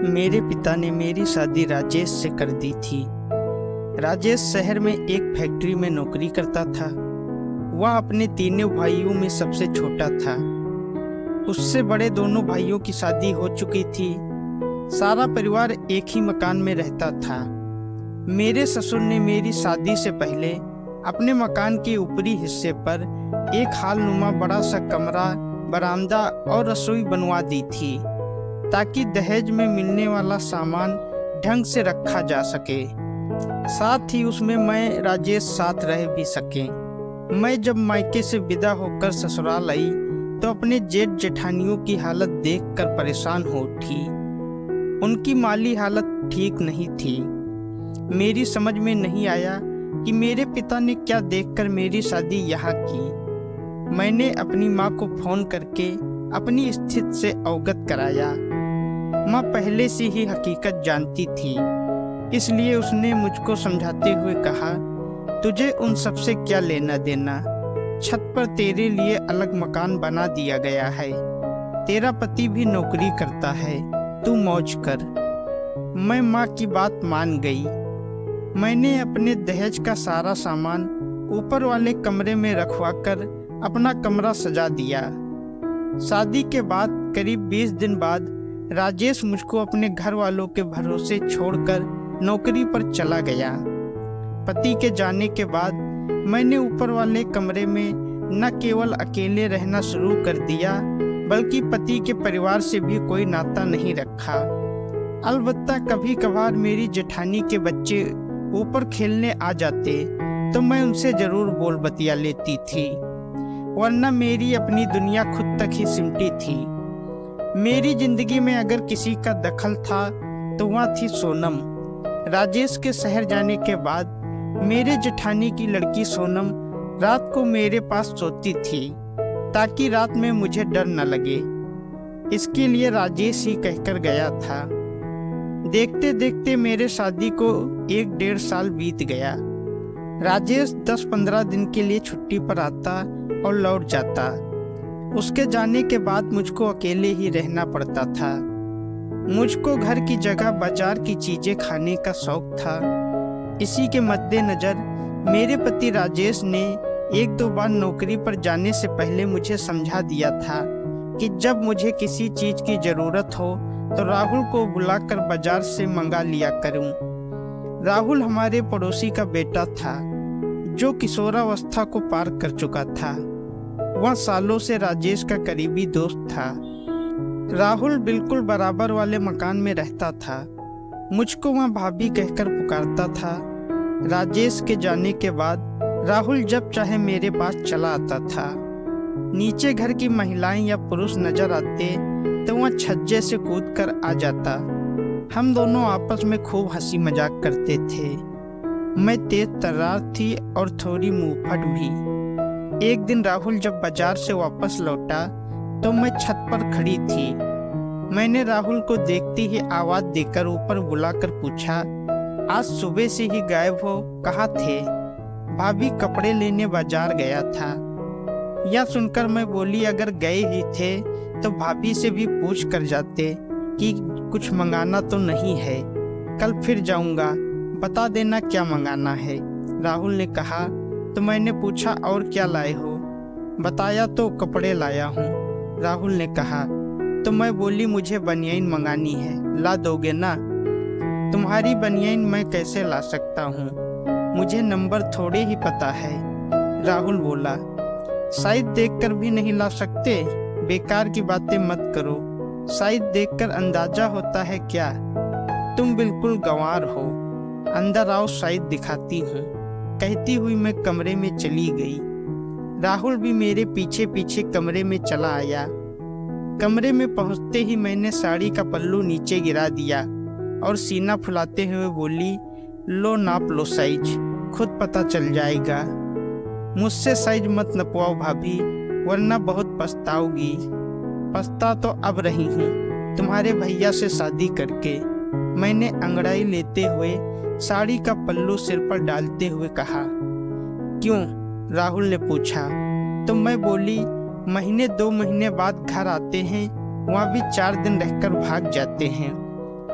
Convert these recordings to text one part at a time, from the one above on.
मेरे पिता ने मेरी शादी राजेश से कर दी थी। राजेश शहर में एक फैक्ट्री में नौकरी करता था। वह अपने तीनों भाइयों में सबसे छोटा था। उससे बड़े दोनों भाइयों की शादी हो चुकी थी। सारा परिवार एक ही मकान में रहता था। मेरे ससुर ने मेरी शादी से पहले अपने मकान के ऊपरी हिस्से पर एक हालनुमा बड़ा सा कमरा, बरामदा और रसोई बनवा दी थी, ताकि दहेज में मिलने वाला सामान ढंग से रखा जा सके। साथ ही उसमें मैं राजेश साथ रह भी सके। मैं जब मायके से विदा होकर ससुराल आई तो अपने जेठ जेठानियों की हालत देखकर परेशान हो उठी। उनकी माली हालत ठीक नहीं थी। मेरी समझ में नहीं आया कि मेरे पिता ने क्या देखकर मेरी शादी यहाँ की। मैंने अपनी माँ को फोन करके अपनी स्थिति से अवगत कराया। माँ पहले से ही हकीकत जानती थी, इसलिए उसने मुझको समझाते हुए कहा, तुझे उन सब से क्या लेना देना। छत पर तेरे लिए अलग मकान बना दिया गया है। तेरा पति भी नौकरी करता है, तू मौज कर। मैं माँ की बात मान गई। मैंने अपने दहेज का सारा सामान ऊपर वाले कमरे में रखवाकर अपना कमरा सजा दिया। शादी के बाद करीब 20 दिन बाद राजेश मुझको अपने घर वालों के भरोसे छोड़कर नौकरी पर चला गया। पति के जाने के बाद मैंने ऊपर वाले कमरे में न केवल अकेले रहना शुरू कर दिया, बल्कि पति के परिवार से भी कोई नाता नहीं रखा। अलबत्ता कभी कभार मेरी जेठानी के बच्चे ऊपर खेलने आ जाते तो मैं उनसे जरूर बोल बतिया लेती थी, वरना मेरी अपनी दुनिया खुद तक ही सिमटी थी। मेरी जिंदगी में अगर किसी का दखल था तो वह थी सोनम। राजेश के शहर जाने के बाद मेरे जेठानी की लड़की सोनम रात को मेरे पास सोती थी, ताकि रात में मुझे डर न लगे। इसके लिए राजेश ही कहकर गया था। देखते देखते मेरे शादी को 1-1.5 साल बीत गया। राजेश 10-15 दिन के लिए छुट्टी पर आता और लौट जाता। उसके जाने के बाद मुझको अकेले ही रहना पड़ता था। मुझको घर की जगह बाजार की चीजें खाने का शौक था। इसी के मद्देनजर मेरे पति राजेश ने 1-2 बार नौकरी पर जाने से पहले मुझे समझा दिया था कि जब मुझे किसी चीज की जरूरत हो तो राहुल को बुलाकर बाजार से मंगा लिया करूं। राहुल हमारे पड़ोसी का बेटा था, जो किशोरावस्था को पार कर चुका था। वह सालों से राजेश का करीबी दोस्त था। राहुल बिल्कुल बराबर वाले मकान में रहता था। मुझको वह भाभी कहकर पुकारता था। राजेश के जाने के बाद राहुल जब चाहे मेरे पास चला आता था। नीचे घर की महिलाएं या पुरुष नजर आते तो वह छज्जे से कूद कर आ जाता। हम दोनों आपस में खूब हंसी मजाक करते थे। मैं तेज तर्रार थी और थोड़ी मुंहफट भी। एक दिन राहुल जब बाजार से वापस लौटा तो मैं छत पर खड़ी थी। मैंने राहुल को देखते ही आवाज देकर ऊपर बुलाकर पूछा, आज सुबह से ही गायब हो, कहाँ थे? भाभी कपड़े लेने बाजार गया था। यह सुनकर मैं बोली, अगर गए ही थे तो भाभी से भी पूछ कर जाते कि कुछ मंगाना तो नहीं है। कल फिर जाऊंगा, बता देना क्या मंगाना है। राहुल ने कहा। तो मैंने पूछा, और क्या लाए हो? बताया तो कपड़े लाया हूँ। राहुल ने कहा। तो मैं बोली, मुझे बनियाइन मंगानी है, ला दोगे ना? तुम्हारी बनियाइन मैं कैसे ला सकता हूँ, मुझे नंबर थोड़े ही पता है। राहुल बोला, शायद देखकर भी नहीं ला सकते? बेकार की बातें मत करो, शायद देखकर अंदाजा होता है क्या? तुम बिल्कुल गंवार हो। अंदर आओ, शायद दिखाती हूँ। कहती हुई मैं कमरे में चली गई। राहुल भी मेरे पीछे पीछे कमरे में चला आया। कमरे में पहुंचते ही मैंने साड़ी का पल्लू नीचे गिरा दिया और सीना फुलाते हुए बोली, लो नाप लो साइज, खुद पता चल जाएगा। मुझसे साइज मत नपवाओ भाभी, वरना बहुत पछताओगी। पछता तो अब रही हूँ तुम्हारे भैया से शादी करके। मैंने अंगड़ाई लेते हुए साड़ी का पल्लू सिर पर डालते हुए कहा। क्यों? राहुल ने पूछा। तो मैं बोली, 1-2 महीने बाद घर आते हैं, वहाँ भी 4 दिन रहकर भाग जाते हैं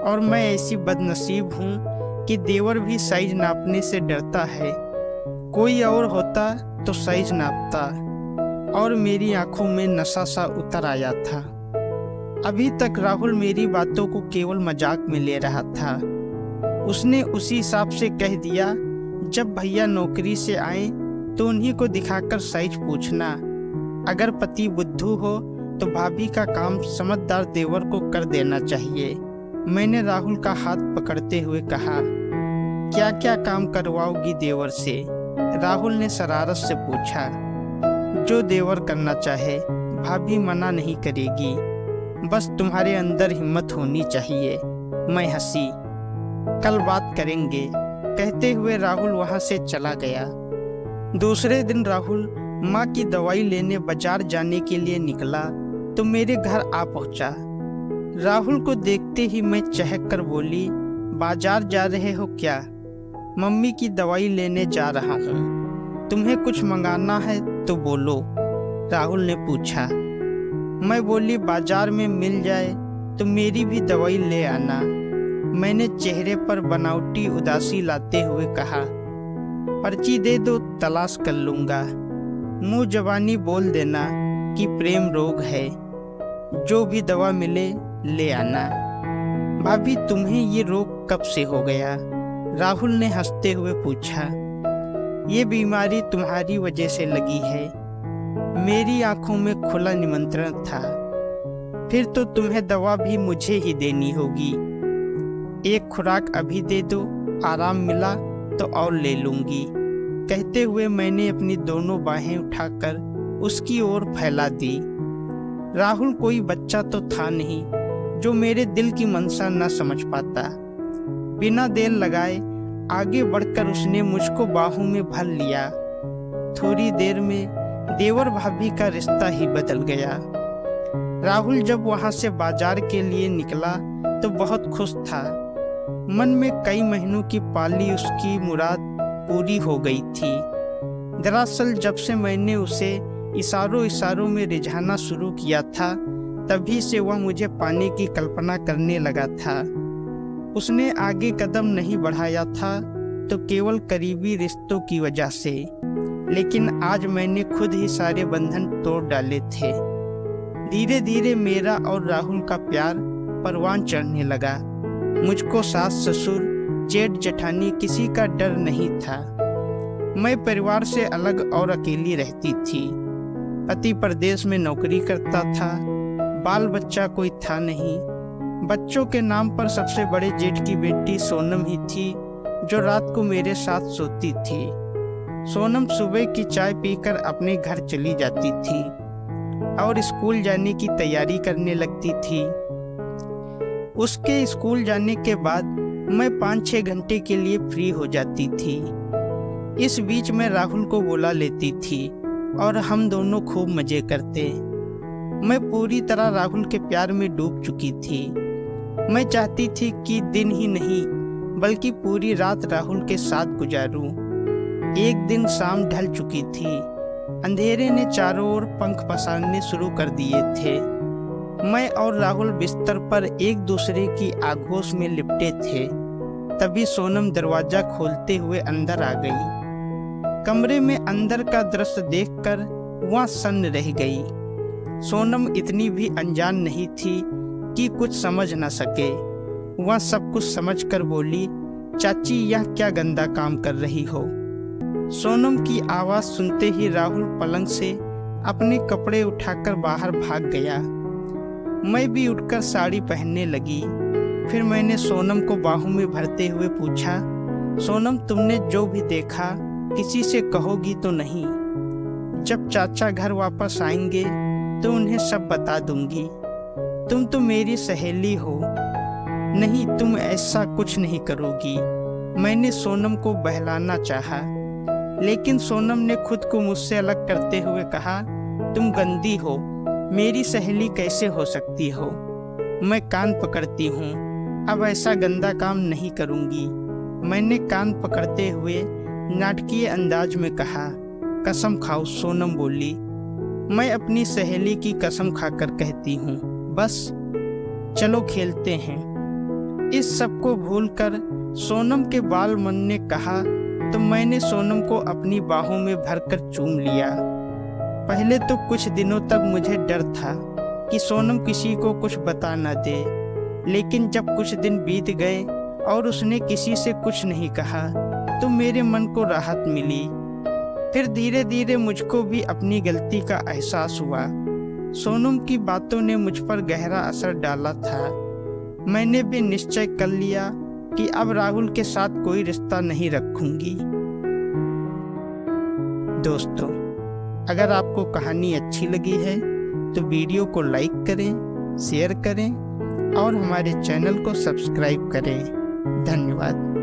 और मैं ऐसी बदनसीब हूँ कि देवर भी साइज नापने से डरता है। कोई और होता तो साइज नापता। और मेरी आंखों में नशा सा उतर आया था। अभी तक राहुल मेरी बातों को केवल मजाक में ले रहा था। उसने उसी हिसाब से कह दिया, जब भैया नौकरी से आए तो उन्हीं को दिखाकर साइज पूछना। अगर पति बुद्धू हो तो भाभी का काम समझदार देवर को कर देना चाहिए। मैंने राहुल का हाथ पकड़ते हुए कहा, क्या क्या काम करवाओगी देवर से? राहुल ने शरारत से पूछा। जो देवर करना चाहे, भाभी मना नहीं करेगी। बस तुम्हारे अंदर हिम्मत होनी चाहिए। मैं हंसी। कल बात करेंगे, कहते हुए राहुल वहां से चला गया। दूसरे दिन राहुल माँ की दवाई लेने बाजार जाने के लिए निकला तो मेरे घर आ पहुंचा। राहुल को देखते ही मैं चहक कर बोली, बाजार जा रहे हो क्या? मम्मी की दवाई लेने जा रहा हूँ। तुम्हें कुछ मंगाना है तो बोलो, राहुल ने पूछा। मैं बोली, बाजार में मिल जाए तो मेरी भी दवाई ले आना। मैंने चेहरे पर बनावटी उदासी लाते हुए कहा, पर्ची दे दो, तलाश कर लूंगा। मुंह जबानी बोल देना कि प्रेम रोग है, जो भी दवा मिले ले आना। भाभी, तुम्हें ये रोग कब से हो गया? राहुल ने हंसते हुए पूछा। ये बीमारी तुम्हारी वजह से लगी है। मेरी आंखों में खुला निमंत्रण था। फिर तो तुम्हें दवा भी मुझे ही देनी होगी। एक खुराक अभी दे दो, आराम मिला तो और ले लूंगी। कहते हुए मैंने अपनी दोनों बाहें उठाकर उसकी ओर फैला दी। राहुल कोई बच्चा तो था नहीं जो मेरे दिल की मंशा न समझ पाता। बिना देर लगाए आगे बढ़कर उसने मुझको बाहों में भर लिया। थोड़ी देर में देवर भाभी का रिश्ता ही बदल गया। राहुल जब वहां से बाजार के लिए निकला तो बहुत खुश था। मन में कई महीनों की पाली उसकी मुराद पूरी हो गई थी। दरअसल जब से मैंने उसे इशारों इशारों में रिझाना शुरू किया था, तभी से वह मुझे पाने की कल्पना करने लगा था। उसने आगे कदम नहीं बढ़ाया था तो केवल करीबी रिश्तों की वजह से, लेकिन आज मैंने खुद ही सारे बंधन तोड़ डाले थे। धीरे धीरे मेरा और राहुल का प्यार परवान चढ़ने लगा। मुझको सास ससुर जेठ जेठानी किसी का डर नहीं था। मैं परिवार से अलग और अकेली रहती थी। पति प्रदेश में नौकरी करता था। बाल बच्चा कोई था नहीं। बच्चों के नाम पर सबसे बड़े जेठ की बेटी सोनम ही थी जो रात को मेरे साथ सोती थी। सोनम सुबह की चाय पीकर अपने घर चली जाती थी और स्कूल जाने की तैयारी करने लगती थी। उसके स्कूल जाने के बाद मैं 5-6 घंटे के लिए फ्री हो जाती थी। इस बीच मैं राहुल को बुला लेती थी और हम दोनों खूब मजे करते। मैं पूरी तरह राहुल के प्यार में डूब चुकी थी। मैं चाहती थी कि दिन ही नहीं बल्कि पूरी रात राहुल के साथ गुजारूं। एक दिन शाम ढल चुकी थी। अंधेरे ने चारों ओर पंख पसारने शुरू कर दिए थे। मैं और राहुल बिस्तर पर एक दूसरे की आगोश में लिपटे थे। तभी सोनम दरवाजा खोलते हुए अंदर आ गई। कमरे में अंदर का दृश्य देखकर वह सन्न रह गई। सोनम इतनी भी अनजान नहीं थी कि कुछ समझ न सके। वह सब कुछ समझकर बोली, चाची यह क्या गंदा काम कर रही हो? सोनम की आवाज सुनते ही राहुल पलंग से अपने कपड़े उठाकर बाहर भाग गया। मैं भी उठकर साड़ी पहनने लगी। फिर मैंने सोनम को बाहों में भरते हुए पूछा, सोनम तुमने जो भी देखा किसी से कहोगी तो नहीं? जब चाचा घर वापस आएंगे तो उन्हें सब बता दूंगी। तुम तो मेरी सहेली हो। नहीं, तुम ऐसा कुछ नहीं करोगी। मैंने सोनम को बहलाना चाहा, लेकिन सोनम ने खुद को मुझसे अलग करते हुए कहा, तुम गंदी हो, मेरी सहेली कैसे हो सकती हो? मैं कान पकड़ती हूँ, अब ऐसा गंदा काम नहीं करूँगी। मैंने कान पकड़ते हुए नाटकीय अंदाज में कहा। कसम खाओ, सोनम बोली। मैं अपनी सहेली की कसम खाकर कहती हूँ। बस चलो खेलते हैं। इस सब को भूलकर सोनम के बाल मन ने कहा तो मैंने सोनम को अपनी बाहों में भरकर चूम लिया। पहले तो कुछ दिनों तक मुझे डर था कि सोनम किसी को कुछ बता न दे, लेकिन जब कुछ दिन बीत गए और उसने किसी से कुछ नहीं कहा तो मेरे मन को राहत मिली। फिर धीरे धीरे मुझको भी अपनी गलती का एहसास हुआ। सोनम की बातों ने मुझ पर गहरा असर डाला था। मैंने भी निश्चय कर लिया कि अब राहुल के साथ कोई रिश्ता नहीं रखूंगी। दोस्तों, अगर आपको कहानी अच्छी लगी है तो वीडियो को लाइक करें, शेयर करें और हमारे चैनल को सब्सक्राइब करें। धन्यवाद।